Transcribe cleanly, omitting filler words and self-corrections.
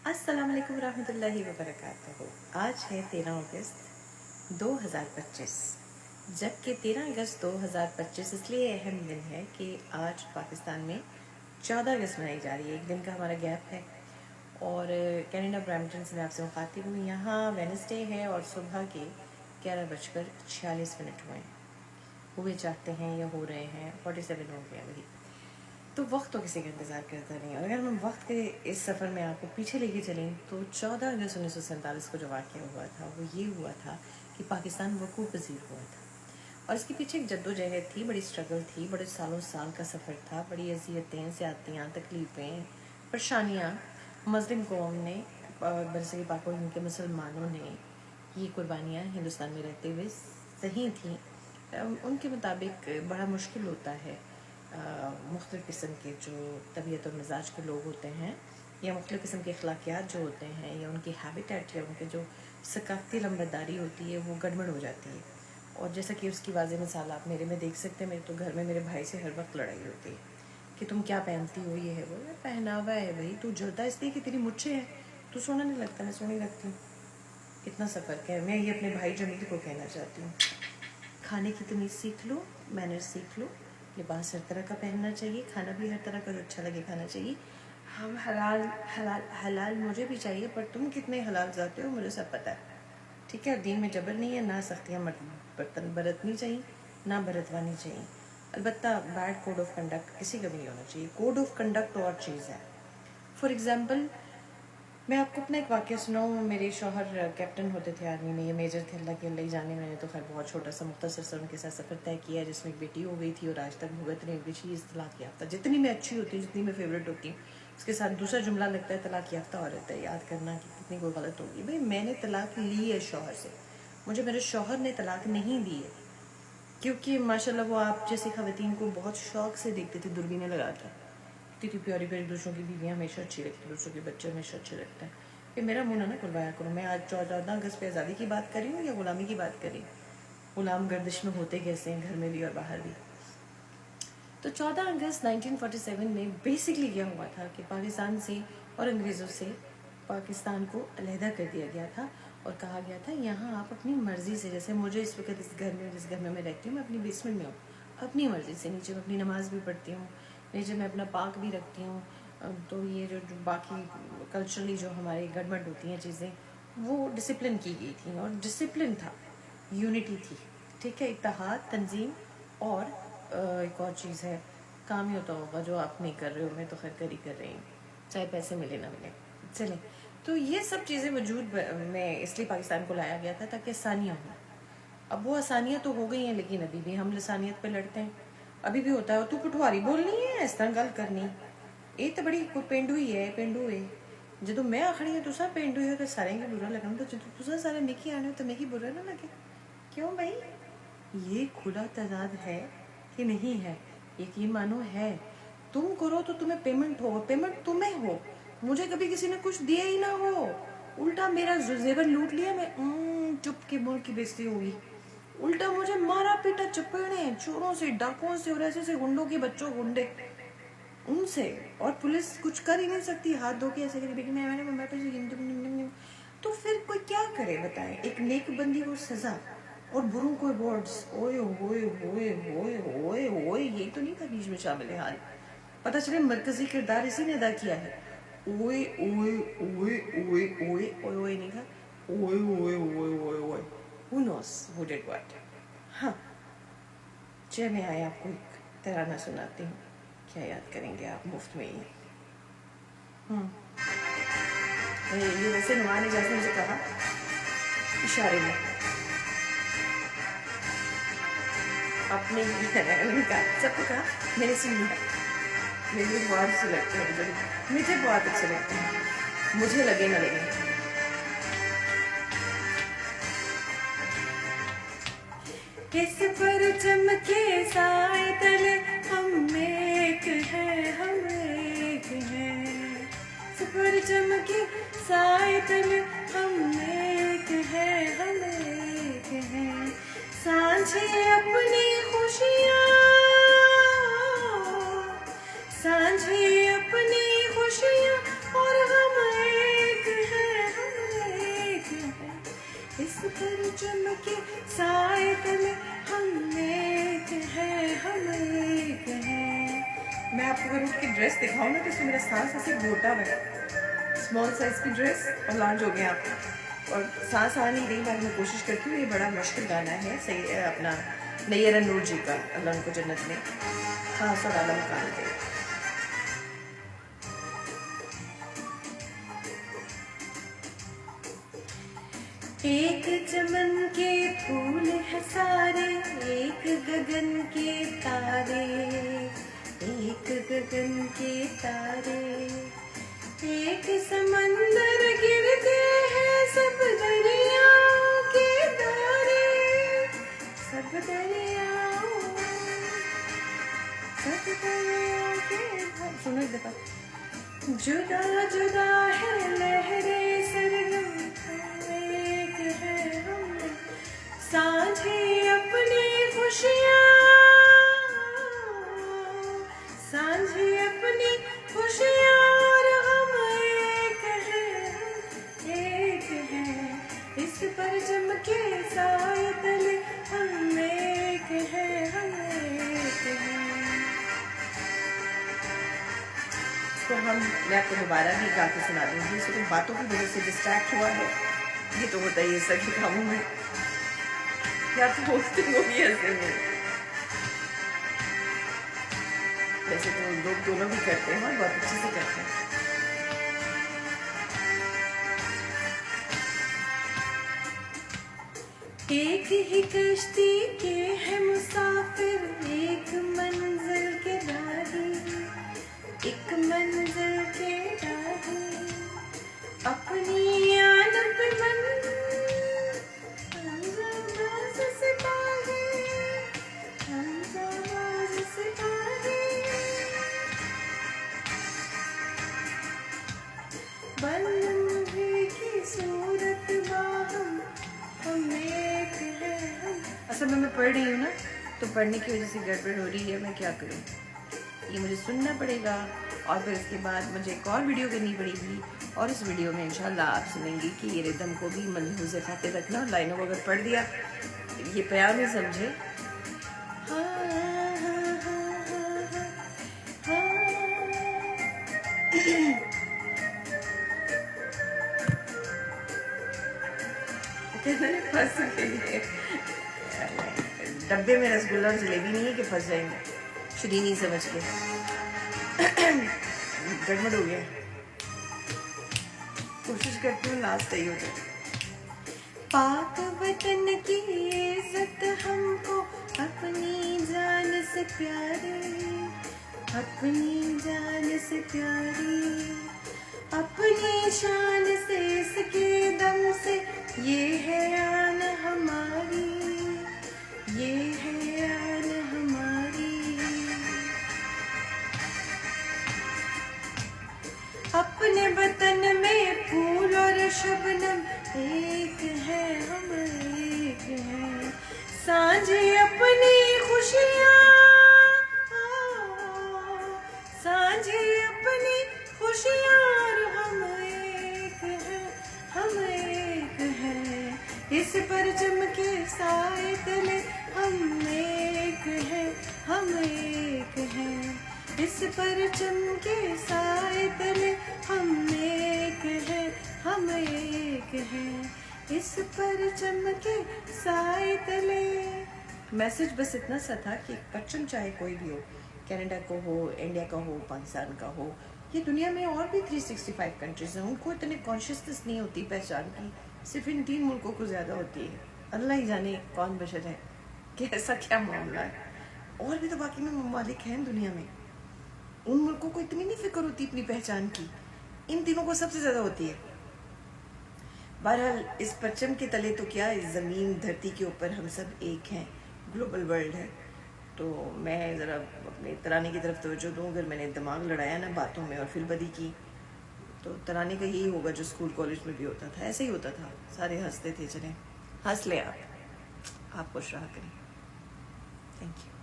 अस्सलाम वालेकुम रहमतुल्लाहि व बरकातहू। आज है 13 अगस्त 2025। जबकि 13 अगस्त 2025 इसलिए अहम दिन है कि आज पाकिस्तान में 14 अगस्त मनाई जा रही है। एक दिन का हमारा गैप है। और कनाडा ब्रैम्पटन से मैं आपसे मुखातिब हूँ। यहाँ वेडनेसडे है और सुबह के 11:46 हुए हैं। हुए चाहते हैं या हो रहे हैं, 47 हो गया वही। तो वक्त तो किसी का इंतज़ार करता नहीं। और अगर हम वक्त के इस सफ़र में आपको पीछे लेके चलें तो 14 अगस्त 1947 को जो वाक़या हुआ था वो ये हुआ था कि पाकिस्तान वकूफ़ पज़ीर हुआ था। और इसके पीछे एक जद्दोजहद थी, बड़ी स्ट्रगल थी, बड़े सालों साल का सफ़र था, बड़ी अज़ियतें, ज़्यादतियाँ, तकलीफ़ें, परेशानियाँ मुस्लिम कौम ने, बरसग़ीर पाक और इनके मुसलमानों ने ये कुर्बानियाँ हिंदुस्तान में रहते हुए सही थी। उनके मुताबिक बड़ा मुश्किल होता है मुख्तलिफ़ किस्म के जो तबीयत और मिजाज के लोग होते हैं, या मुख्तलिफ़ किस्म के अखलाकियात जो होते हैं, या उनकी हैबिटेट या उनके जो सकाफ़ती लंबरदारी होती है वो गड़बड़ हो जाती है। और जैसा कि उसकी वाज़ेह मिसाल आप मेरे में देख सकते हैं। मेरे तो घर में मेरे भाई से हर वक्त लड़ाई होती है कि तुम क्या पहनती हो, ये है वो। यार पहनावा है भाई, तू जलता इसलिए कि तेरी मुझे है, तू सोना नहीं लगता, मैं सोनी लगती हूँ। कितना फ़र्क है। मैं ये अपने भाई जमील को कहना चाहती हूँ, खाने की तमीज़ सीख लो, मैनर्स सीख लो। लिबास हर तरह का पहनना चाहिए, खाना भी हर तरह का जो अच्छा लगे खाना चाहिए। हम हलाल हलाल हलाल मुझे भी चाहिए, पर तुम कितने हलाल जाते हो मुझे सब पता है, ठीक है। दीन में जबर नहीं है, ना सख्तियाँ बर्तन बरतनी चाहिए, ना बरतवानी चाहिए। अलबत्ता बैड कोड ऑफ कंडक्ट किसी का भी नहीं होना चाहिए। कोड ऑफ कंडक्ट और चीज़ है। फॉर एग्ज़ाम्पल, मैं आपको अपना एक वाक़या सुनाऊँ। मेरे शौहर कैप्टन होते थे आर्मी में, ये मेजर थे, अल्लाह के अल्लाह ही जाने। मैंने तो खैर बहुत छोटा सा मुख्तसर सा उनके साथ सफ़र तय किया, जिसमें एक बेटी हो गई थी और आज तक भुगत रही होगी चीज़ तलाक याफ्ता। जितनी मैं अच्छी होती हूँ, जितनी मैं फेवरेट होती हूँ, उसके साथ दूसरा जुमला लगता है तलाक याफ्ता औरत है। याद करना कि कितनी कोई गलत होगी। भाई मैंने तलाक ली है शौहर से, मुझे मेरे शौहर ने तलाक नहीं दी है, क्योंकि माशाल्लाह वो आप जैसी ख़वातीन को बहुत शौक़ से देखते थे दूरबीनें लगा कर। इतनी प्यारी प्यारी दूसरों की बीवियाँ हमेशा अच्छी लगती हैं, दूसरों के बच्चे हमेशा अच्छे लगते हैं। कि मेरा मुँह ना खुलवाया करो। मैं आज 14 अगस्त पे आज़ादी की बात कर रही हूँ या ग़ुलामी की बात कर रही हूँ। ग़ुलाम गर्दिश में होते कैसे हैं, घर में भी और बाहर भी। तो 14 अगस्त 1947 में बेसिकली क्या हुआ था कि पाकिस्तान से और अंग्रेज़ों से पाकिस्तान को अलहदा कर दिया गया था और कहा गया था यहाँ आप अपनी मर्ज़ी से, जैसे मुझे इस वक्त इस घर में, जिस घर में मैं रहती हूँ, मैं अपनी बेसमेंट में हूँ, अपनी मर्ज़ी से नीचे मैं अपनी नमाज़ भी पढ़ती हूँ, नीचे मैं अपना पाक भी रखती हूँ। तो ये जो बाकी कल्चरली जो हमारी गड़बड़ होती हैं चीज़ें, वो डिसिप्लिन की गई थी। और डिसिप्लिन था, यूनिटी थी, ठीक है, इत्तेहाद, तंजीम। और एक और चीज़ है, काम ही होता होगा जो आप नहीं कर रहे हो, मैं तो खैर कर ही कर रही हूँ, चाहे पैसे मिले ना मिले। चलें, तो ये सब चीज़ें वजूद में इसलिए पाकिस्तान को लाया गया था ताकि आसानियाँ हों। अब वो आसानियाँ तो हो गई हैं, लेकिन अभी भी हम लसानियत पे लड़ते हैं। अभी भी होता है तू पटवारी बोलनी है, इस तरह गल करनी, ये तो बड़ी कोई पेंडू ही है, पेंडू है। जो मैं आखनी है तुसा पेंडू हो तो सारे की बुरा लगना, तो जो तुसा सारे मिकी आने हो तो मिकी बुरा ना लगे। क्यों भाई, ये खुला तजाद है कि नहीं है? यकीन मानो है। तुम करो तो तुम्हें पेमेंट हो, पेमेंट तुम्हें हो। मुझे कभी किसी ने कुछ दिया ही ना हो, उल्टा मेरा जेवर लूट लिया, मैं चुप के मुल्क की बेइज्जती होगी। उल्टा मुझे मारा पीटा चपेड़े चोरों से, डाकुओं से और ऐसे से गुंडों के बच्चों गुंडे उनसे। और पुलिस कुछ कर ही नहीं सकती, हाथ धो के ऐसे करी बेटी मैं तो फिर कोई क्या करे बताएं। एक नेक बंदी को सजा और बुरों को अवार्ड्स। ओए होए होए होए होए होए, ये तो नहीं था बीच में शामिल हाल। पता चले मरकजी किरदार इसी ने अदा किया है। ओए ओए ओए ओए ओए ओए ओए नहीं था, ओए ओए ओए ओए ओए, who knows who did what. हाँ, चलिए मैं आया आपको एक तराना सुनाती हूँ, क्या याद करेंगे आप मुफ्त में ही। ये वैसे नुमान ने जैसे मुझे कहा इशारे में अपने ही कहा, सबको कहा, मैंने सुन लिया। मुझे बहुत अच्छे लगते हैं, मुझे बहुत अच्छे लगते हैं, मुझे लगे ना लगे। किस पर चमके साए तले हम एक है, हम एक है। किस पर चमके साए तले हम एक है, हम एक है। सांझे अपनी खुशियाँ, सांझे अपनी खुशियाँ और हम एक अगर उठ के ड्रेस दिखाऊँ ना तो इसमें मेरा सांस ऐसे घोटा हुआ है, स्मॉल साइज की ड्रेस और लॉन्च हो गए आप और सांस आ नहीं रही। मैं कोशिश करती हूँ। ये बड़ा मुश्किल गाना है, सही है अपना नैयर नूर जी का, अल्लाह उनको जन्नत में खास और आलम कान दे। एक चमन के फूल है सारे, एक गगन के तारे, एक गगन के तारे, एक समंदर गिरते हैं सब दरियाओं के धारे, सब दरियाओं के धारे। सुनो एक दफा। जुदा जुदा है लहरे सरगम, एक है हम साझे अपनी खुशियाँ, साझे अपनी खुशियाँ और हम एक हैं इस परचम के साए तले, हम एक हैं, हम एक हैं। तो मैं आपको दोबारा भी गा के सुना दूँगी। इसको तो बातों की वजह से डिस्ट्रैक्ट हुआ है, ये तो होता ही है सभी कामों में, या तो होस्टिंग होगी ऐसे में। वैसे तो लोग दोनों भी करते हैं और बहुत अच्छे से करते हैं। एक ही कश्ती के हैं मुसाफिर, एक मंजिल के दादी, एक मंजिल के दादी, अपनी आन पे मन हमजाबाज सिपाही, हमजाबाज सिपाही, बंदी की सूरत बाहम, हम एक है हम। असल में मैं पढ़ रही हूँ ना, तो पढ़ने की वजह से गड़बड़ हो रही है। मैं क्या करूँ, ये मुझे सुनना पड़ेगा और फिर इसके बाद मुझे एक और वीडियो करनी पड़ेगी। और इस वीडियो में इंशाल्लाह आप सुनेंगी कि ये रिदम को भी मलहूज़ खाते रखना और लाइनों को अगर पढ़ दिया ये प्यार में समझे। फंस गई डब्बे में रसगुल्ला और जलेबी नहीं है कि फंस जाएंगे, शरीनी समझ के। गड़बड़ हो गया, कोशिश करती हूँ लास्ट सही हो जाए। पाक वतन की इज्जत हमको अपनी जान से प्यारी, अपनी जान से प्यारी, अपनी शान से इसके दम से, ये है आन हमारी, ये है आन हमारी। अपने वतन में फूल और शबनम, एक है हम एक हैं, साझे अपनी खुशियाँ, साझे अपनी खुशियाँ और हम एक हैं, हम एक हैं इस परचम के साए तले, हम एक हैं, हम एक हैं इस परचम के साए तले, हम एक हैं, हम एक हैं इस परचम के साए तले। मैसेज बस इतना सा था कि परचम चाहे कोई भी हो, कनाडा को हो, इंडिया का हो, पाकिस्तान का हो, ये दुनिया में और भी 365 कंट्रीज हैं, उनको इतने कॉन्शियसनेस नहीं होती पहचान की, सिर्फ इन 3 मुल्कों को ज़्यादा होती है। अल्लाह ही जाने कौन बशर है कि ऐसा क्या मामला है। और भी तो बाकी में ममालिक हैं दुनिया में, उन मुल्कों को इतनी नहीं फिक्र होती अपनी पहचान की, इन तीनों को सबसे ज़्यादा होती है। बहरहाल इस परचम के तले तो क्या, इस ज़मीन धरती के ऊपर हम सब एक हैं, ग्लोबल वर्ल्ड है। तो मैं ज़रा अपने तराने की तरफ तवज्जो दूँ। अगर मैंने दिमाग लड़ाया ना बातों में और फिर बदी की, तो तराने का यही होगा जो स्कूल कॉलेज में भी होता था, ऐसे ही होता था, सारे हंसते थे। चलें हंस लें आप खुश रहा करें। Thank you.